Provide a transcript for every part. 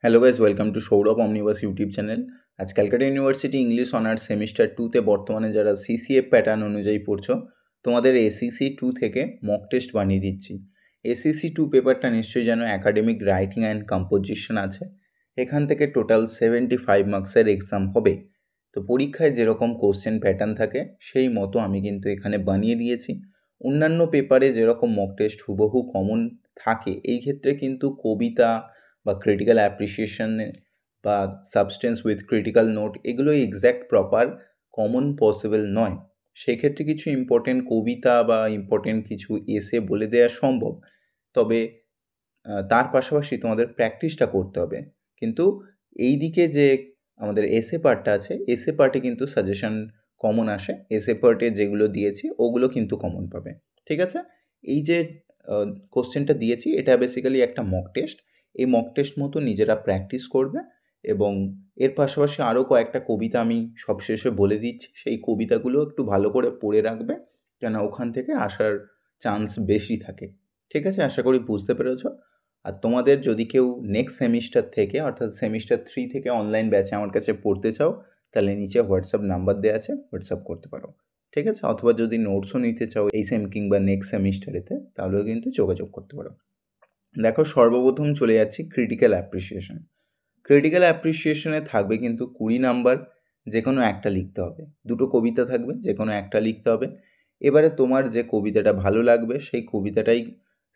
Hello guys, welcome to Sourav omnibus YouTube channel. আজ Calcutta university English honours semester 2তে বর্তমানে যারা সিসিএফ প্যাটার্ন অনুযায়ী পড়ছো, তোমাদের এসিসি 2 থেকে মক টেস্ট বানিয়ে দিচ্ছি। এসিসি 2 পেপারটা নিশ্চয়ই জানো, অ্যাকাডেমিক রাইটিং অ্যান্ড কম্পোজিশন আছে। এখান থেকে টোটাল 75 মার্কসের এক্সাম হবে। তো পরীক্ষায় যেরকম কোশ্চেন প্যাটার্ন থাকে সেই মতো আমি কিন্তু এখানে বানিয়ে দিয়েছি। অন্যান্য পেপারে যেরকম মক টেস্ট হুবহু কমন থাকে, এই ক্ষেত্রে কিন্তু কবিতা বা ক্রিটিক্যাল অ্যাপ্রিসিয়েশনে বা সাবস্টেন্স উইথ ক্রিটিক্যাল নোট এগুলো এক্স্যাক্ট প্রপার কমন পসিবল নয়। সেক্ষেত্রে কিছু ইম্পর্টেন্ট কবিতা বা ইম্পর্টেন্ট কিছু এসে বলে দেওয়া সম্ভব, তবে তার পাশাপাশি তোমাদের প্র্যাকটিসটা করতে হবে। কিন্তু এই দিকে যে আমাদের এসে পার্টটা আছে, এসে পার্টে কিন্তু সাজেশন কমন আসে। এসে পার্টে যেগুলো দিয়েছি ওগুলো কিন্তু কমন পাবে। ঠিক আছে, এই যে কোশ্চেনটা দিয়েছি এটা বেসিক্যালি একটা মক টেস্ট। এই মক টেস্ট মতো নিজেরা প্র্যাকটিস করবে এবং এর পাশাপাশি আরও কয়েকটা কবিতা আমি সবশেষে বলে দিচ্ছি, সেই কবিতাগুলো একটু ভালো করে পড়ে রাখবে, কেন ওখান থেকে আসার চান্স বেশি থাকে। ঠিক আছে, আশা করি বুঝতে পেরেছ। আর তোমাদের যদি কেউ নেক্সট সেমিস্টার থেকে অর্থাৎ সেমিস্টার 3 থেকে অনলাইন ব্যাচে আমার কাছে পড়তে চাও, তাহলে নিচে হোয়াটসঅ্যাপ নাম্বার দেওয়া আছে, হোয়াটসঅ্যাপ করতে পারো। ঠিক আছে, অথবা যদি নোটসও নিতে চাও এই সেম কিংবা নেক্সট সেমিস্টারেতে, তাহলেও কিন্তু যোগাযোগ করতে পারো। দেখো, সর্বপ্রথম চলে যাচ্ছি ক্রিটিক্যাল অ্যাপ্রিসিয়েশন। ক্রিটিক্যাল অ্যাপ্রিসিয়েশনে থাকবে কিন্তু 20 নাম্বার, যে কোনো একটা লিখতে হবে। দুটো কবিতা থাকবে, যে কোনো একটা লিখতে হবে। এবারে তোমার যে কবিতাটা ভালো লাগবে সেই কবিতাটাই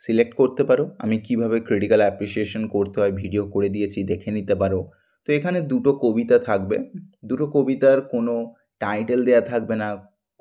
সিলেক্ট করতে পারো। আমি কিভাবে ক্রিটিক্যাল অ্যাপ্রিসিয়েশন করতে হয় ভিডিও করে দিয়েছি, দেখে নিতে পারো। তো এখানে দুটো কবিতা থাকবে, দুটো কবিতার কোনো টাইটেল দেয়া থাকবে না,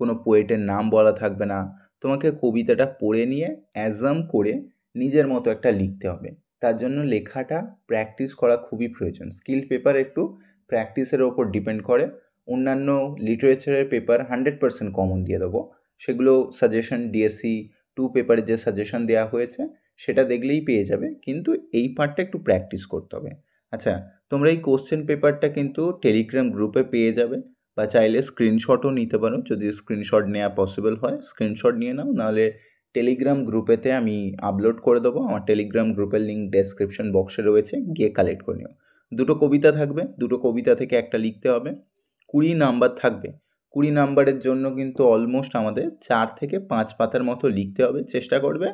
কোনো পোয়েটের নাম বলা থাকবে না। তোমাকে কবিতাটা পড়ে নিয়ে অ্যাজাম করে নিজের মতো একটা লিখতে হবে। তার জন্য লেখাটা প্র্যাকটিস করা খুবই প্রয়োজন। স্কিল পেপার একটু প্র্যাকটিসের ওপর ডিপেন্ড করে। অন্যান্য লিটারেচারের পেপার 100% কমন দিয়ে দেবো, সেগুলো সাজেশন ডিএসসি 2 পেপারে যে সাজেশন দেওয়া হয়েছে সেটা দেখলেই পেয়ে যাবে, কিন্তু এই পার্টটা একটু প্র্যাকটিস করতে হবে। আচ্ছা, তোমরা এই কোশ্চেন পেপারটা কিন্তু টেলিগ্রাম গ্রুপে পেয়ে যাবে, বা চাইলে স্ক্রিনশটও নিতে পারো। যদি স্ক্রিনশট নেওয়া পসিবল হয় স্ক্রিনশট নিয়ে নাও, নাহলে টেলিগ্রাম গ্রুপেতে আমি আপলোড করে দেবো। আমার টেলিগ্রাম গ্রুপের লিঙ্ক ডেসক্রিপশন বক্সে রয়েছে, গিয়ে কালেক্ট করে নিও। দুটো কবিতা থাকবে, দুটো কবিতা থেকে একটা লিখতে হবে। 20 নাম্বার থাকবে। 20 নাম্বারের জন্য কিন্তু অলমোস্ট আমাদের 4 থেকে 5 পাতার মতো লিখতে হবে। চেষ্টা করবে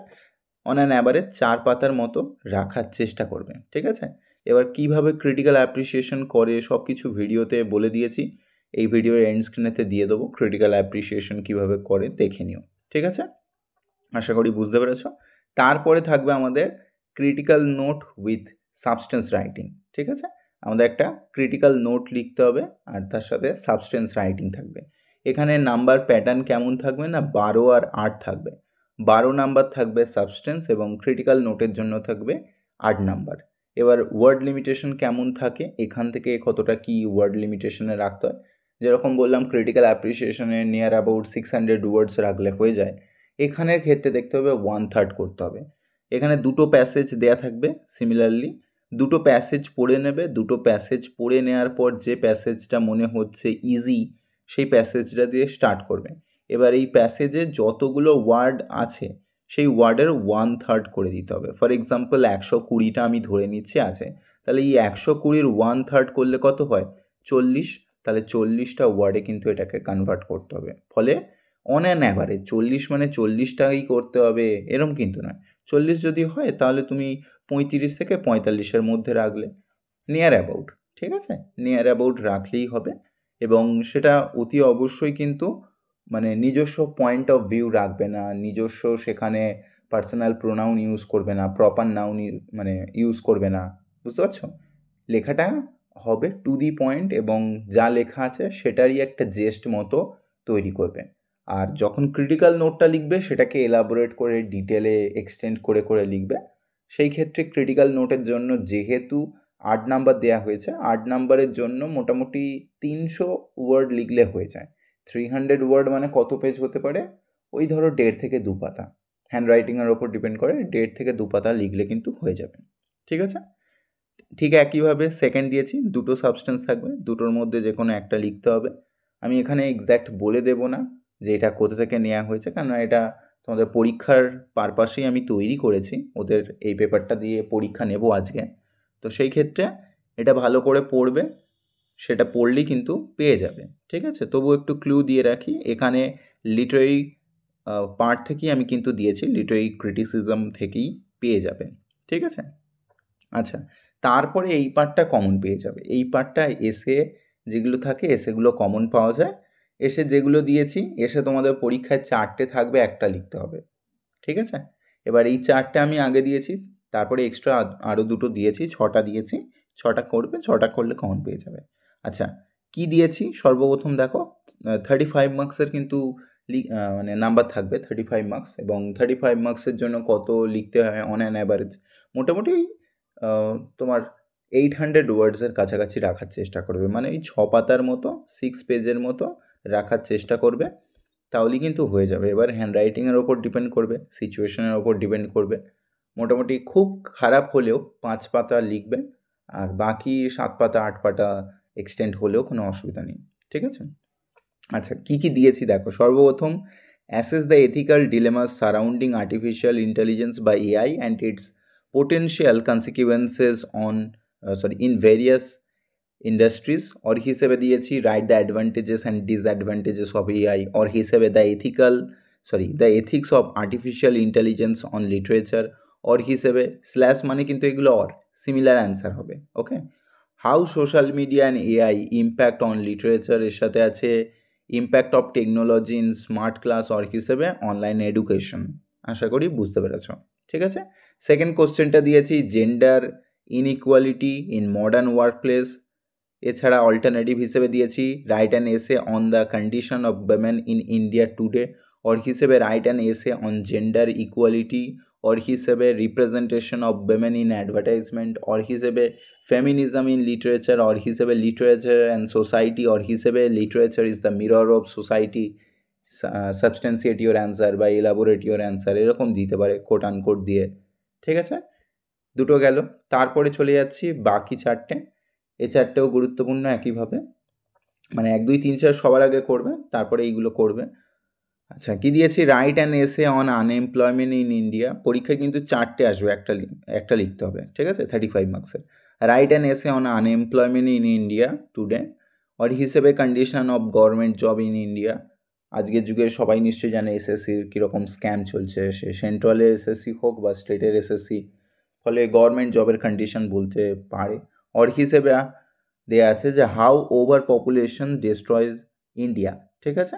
অন অ্যান অ্যাভারেজ 4 পাতার মতো রাখার চেষ্টা করবে। ঠিক আছে, এবার কিভাবে ক্রিটিক্যাল অ্যাপ্রিসিয়েশন করে সব কিছু ভিডিওতে বলে দিয়েছি, এই ভিডিওর এন্ড স্ক্রিনেতে দিয়ে দেবো। ক্রিটিক্যাল অ্যাপ্রিসিয়েশন কীভাবে করে দেখে নিও। ঠিক আছে, আশা করি বুঝতে পেরেছ। তারপরে থাকবে আমাদের critical note with substance writing. ঠিক আছে, আমাদের একটা ক্রিটিক্যাল নোট লিখতে হবে আর তার সাথে সাবস্টেন্স রাইটিং থাকবে। এখানে নাম্বার প্যাটার্ন কেমন থাকবে না, 12 আর 8 থাকবে। 12 নাম্বার থাকবে সাবস্টেন্স এবং ক্রিটিক্যাল নোটের জন্য থাকবে 8 নাম্বার। এবার ওয়ার্ড লিমিটেশন কেমন থাকে, এখান থেকে কতটা কি ওয়ার্ড লিমিটেশনে রাখতে হয়। যেরকম বললাম ক্রিটিক্যাল অ্যাপ্রিসিয়েশনে নিয়ার অ্যাবাউট 600 ওয়ার্ডস রাখলে হয়ে যায়, এখানের ক্ষেত্রে দেখতে হবে 1/3 করতে হবে। এখানে দুটো প্যাসেজ দেয়া থাকবে। সিমিলারলি দুটো প্যাসেজ পড়ে নেবে, দুটো প্যাসেজ পড়ে নেওয়ার পর যে প্যাসেজটা মনে হচ্ছে ইজি সেই প্যাসেজটা দিয়ে স্টার্ট করবে। এবার এই প্যাসেজে যতগুলো ওয়ার্ড আছে সেই ওয়ার্ডের 1/3 করে দিতে হবে। ফর এক্সাম্পল 120টা আমি ধরে নিচ্ছি আছে, তাহলে এই 120-র 1/3 করলে কত হয়, 40। তাহলে 40টা ওয়ার্ডে কিন্তু এটাকে কনভার্ট করতে হবে। ফলে অন অ্যান অ্যাভারেজ 40 মানে 40টাই করতে হবে এরম কিন্তু নয়। 40 যদি হয় তাহলে তুমি 35 থেকে 45-এর মধ্যে রাখলে নিয়ার অ্যাবাউট। ঠিক আছে, নিয়ার অ্যাবাউট রাখলেই হবে। এবং সেটা অতি অবশ্যই কিন্তু মানে নিজস্ব পয়েন্ট অফ ভিউ রাখবে না, নিজস্ব সেখানে পার্সোনাল প্রোনাউন ইউজ করবে না, প্রপার নাউন মানে ইউজ করবে না। বুঝতে পারছো, লেখাটা হবে টু দি পয়েন্ট এবং যা লেখা আছে সেটারই একটা জেস্ট মতো তৈরি করবে। আর যখন ক্রিটিক্যাল নোটটা লিখবে সেটাকে এলাবোরেট করে ডিটেলে এক্সটেন্ড করে করে লিখবে। সেই ক্ষেত্রে ক্রিটিক্যাল নোটের জন্য যেহেতু 8 নাম্বার দেওয়া হয়েছে, 8 নাম্বারের জন্য মোটামুটি 300 ওয়ার্ড লিখলে হয়ে যায়। 300 ওয়ার্ড মানে কত পেজ হতে পারে, ওই ধরো 1.5 থেকে 2 পাতা। হ্যান্ড রাইটিংয়ের ওপর ডিপেন্ড করে, 1.5 থেকে 2 পাতা লিখলে কিন্তু হয়ে যাবে। ঠিক আছে, ঠিক একইভাবে সেকেন্ড দিয়েছি, দুটো সাবস্টেন্স থাকবে, দুটোর মধ্যে যে কোনো একটা লিখতে হবে। আমি এখানে এক্স্যাক্ট বলে দেব না যে এটা কোথা থেকে নেওয়া হয়েছে, কেননা এটা তোমাদের পরীক্ষার পারপাসেই আমি তৈরি করেছি। ওদের এই পেপারটা দিয়ে পরীক্ষা নেব আজকে, তো সেই ক্ষেত্রে এটা ভালো করে পড়বে, সেটা পড়লেই কিন্তু পেয়ে যাবে, ঠিক আছে? তবু একটু ক্লু দিয়ে রাখি, এখানে লিটারেরি পার্ট থেকেই আমি কিন্তু দিয়েছি, লিটারেরি ক্রিটিসিজম থেকেই পেয়ে যাবে, ঠিক আছে? আচ্ছা, তারপরে এই পার্টটা কমন পেয়ে যাবে। এই পার্টটা এসে যেগুলো থাকে, এসেগুলো কমন পাওয়া যায়। এসে যেগুলো দিয়েছি, এসে তোমাদের পরীক্ষায় 4টে থাকবে, একটা লিখতে হবে, ঠিক আছে? এবার এই 4টে আমি আগে দিয়েছি, তারপরে এক্সট্রা আরও 2টো দিয়েছি, 6টা দিয়েছি। 6টা করবে, 6টা করলে কমন পেয়ে যাবে। আচ্ছা, কি দিয়েছি সর্বপ্রথম দেখো, 35 মার্কসের কিন্তু মানে নাম্বার থাকবে 35 মার্কস, এবং 35 মার্কসের জন্য কত লিখতে হয় অন অ্যান অ্যাভারেজ মোটামুটি তোমার 800 ওয়ার্ডসের কাছাকাছি রাখার চেষ্টা করবে, মানে এই 6 পাতার মতো 6 পেজের মতো রাখার চেষ্টা করবে, তাহলেই কিন্তু হয়ে যাবে। এবার হ্যান্ডরাইটিংয়ের ওপর ডিপেন্ড করবে, সিচুয়েশনের ওপর ডিপেন্ড করবে। মোটামুটি খুব খারাপ হলেও 5 পাতা লিখবে, আর বাকি 7 পাতা 8 পাতা এক্সটেন্ড হলেও কোনো অসুবিধা নেই, ঠিক আছে? আচ্ছা, কী কী দিয়েছি দেখো, সর্বপ্রথম assess the ethical dilemmas surrounding artificial intelligence বা AI and its potential consequences on in various industries, और হিসেবে দিয়েছি write the advantages and disadvantages of AI, और হিসেবে the ethics of artificial intelligence on literature, और হিসেবে স্ল্যাশ মানে কিন্তু এগুলো সিমিলার অ্যান্সার হবে, okay? How social media and AI impact on literature, এর সাথে আছে impact of technology in smart class, और হিসেবে অনলাইন এডুকেশন। আশা করি বুঝতে পেরেছ, ঠিক আছে? সেকেন্ড কোশ্চেনটা দিয়েছি gender inequality in modern workplace, এছাড়া অল্টারনেটিভ হিসেবে দিয়েছি write an essay on the condition of women in India today, और হিসেবে write an essay on gender equality, और হিসেবে representation of women in advertisement, और হিসেবে ফেমিনিজম ইন লিটারেচার, और হিসেবে লিটারেচার অ্যান্ড সোসাইটি, और হিসেবে literature is the mirror of society. Substantiate your answer বা এলাবোরেট ইউর অ্যান্সার এরকম দিতে পারে কোট আনকোট দিয়ে, ঠিক আছে? দুটো গেল, তারপরে চলে যাচ্ছি বাকি 4টে। এই 4টেও গুরুত্বপূর্ণ একইভাবে, মানে 1 2 3 4 সবার আগে করবে, তারপরে এইগুলো করবে। আচ্ছা, কি দিয়েছি write an essay on unemployment in India, পরীক্ষায় কিন্তু 4টে আসবে, একটা লিখতে হবে, ঠিক আছে? 35 মার্কসের। Write an essay on unemployment in India today, और হিসেবে condition of government job in India. আজকের যুগে সবাই নিশ্চয়ই জানে এসএসসির কীরকম স্ক্যাম চলছে, সে সেন্ট্রালের এসএসসি হোক বা স্টেটের এসএসসি, ফলে গভর্নমেন্ট জবের কন্ডিশন বলতে পারে। और হিসেবে দেওয়া আছে যে হাউ ওভার পপুলেশন ডিস্ট্রয়েজ ইন্ডিয়া, ঠিক আছে?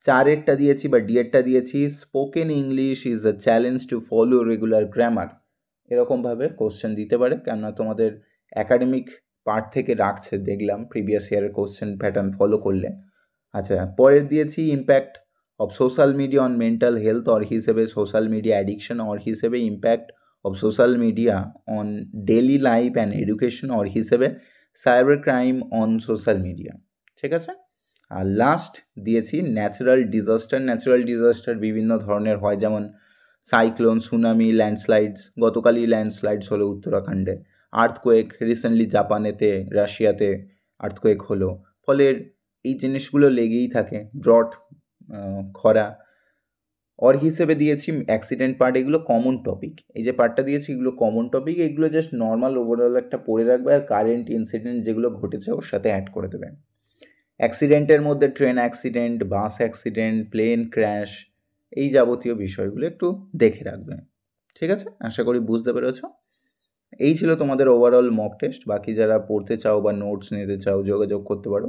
4এরটা দিয়েছি বা ডিএরটা দিয়েছি spoken English is a challenge to follow regular grammar, এরকমভাবে কোশ্চেন দিতে পারে, কেননা তোমাদের অ্যাকাডেমিক পার্ট থেকে রাখছে দেখলাম প্রিভিয়াস ইয়ারের কোশ্চেন প্যাটার্ন ফলো করলে। আচ্ছা, পরের দিয়েছি impact of social media on mental health, और হিসেবে সোশ্যাল মিডিয়া অ্যাডিকশন, और হিসেবে impact of social media on daily life and education, और হিসেবে cyber crime on social media, ঠিক আছে? আর লাস্ট দিয়েছি ন্যাচারাল ডিজাস্টার বিভিন্ন ধরনের হয়, যেমন সাইক্লোন, সুনামি, ল্যান্ডস্লাইডস, গতকালই ল্যান্ডস্লাইডস হলো উত্তরাখণ্ডে, আর্থকোয়েক রিসেন্টলি জাপানেতে রাশিয়াতে আর্থকোয়েক হলো, ফলে এই জিনিসগুলো লেগেই থাকে, ড্রট, খরা। और হিসেবে দিয়েছি অ্যাক্সিডেন্ট পার্ট, এগুলো কমন টপিক, এই যে পার্টটা দিয়েছি এগুলো কমন টপিক, এগুলো জাস্ট নর্মাল ওভারঅল একটা পড়ে রাখবে, আর কারেন্ট ইনসিডেন্ট যেগুলো ঘটেছে ওর সাথে অ্যাড করে দেবে। অ্যাক্সিডেন্টের মধ্যে train accident, bus accident, plane crash, এই যাবতীয় বিষয়গুলো একটু দেখে রাখবে, ঠিক আছে? আশা করি বুঝতে পেরেছ। এই ছিল তোমাদের ওভারঅল মক টেস্ট। বাকি যারা পড়তে চাও বা নোটস নিতে চাও যোগাযোগ করতে পারো,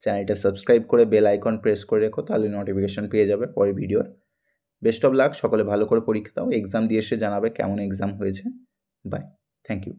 চ্যানেলটা সাবস্ক্রাইব করে বেল আইকন প্রেস করে রেখো, তাহলে নোটিফিকেশান পেয়ে যাবে পরের ভিডিওর। বেস্ট অফ লাক, সকলে ভালো করে পরীক্ষা দাও, এক্সাম দিয়ে এসে জানাবে কেমন এক্সাম হয়েছে। Bye, thank you.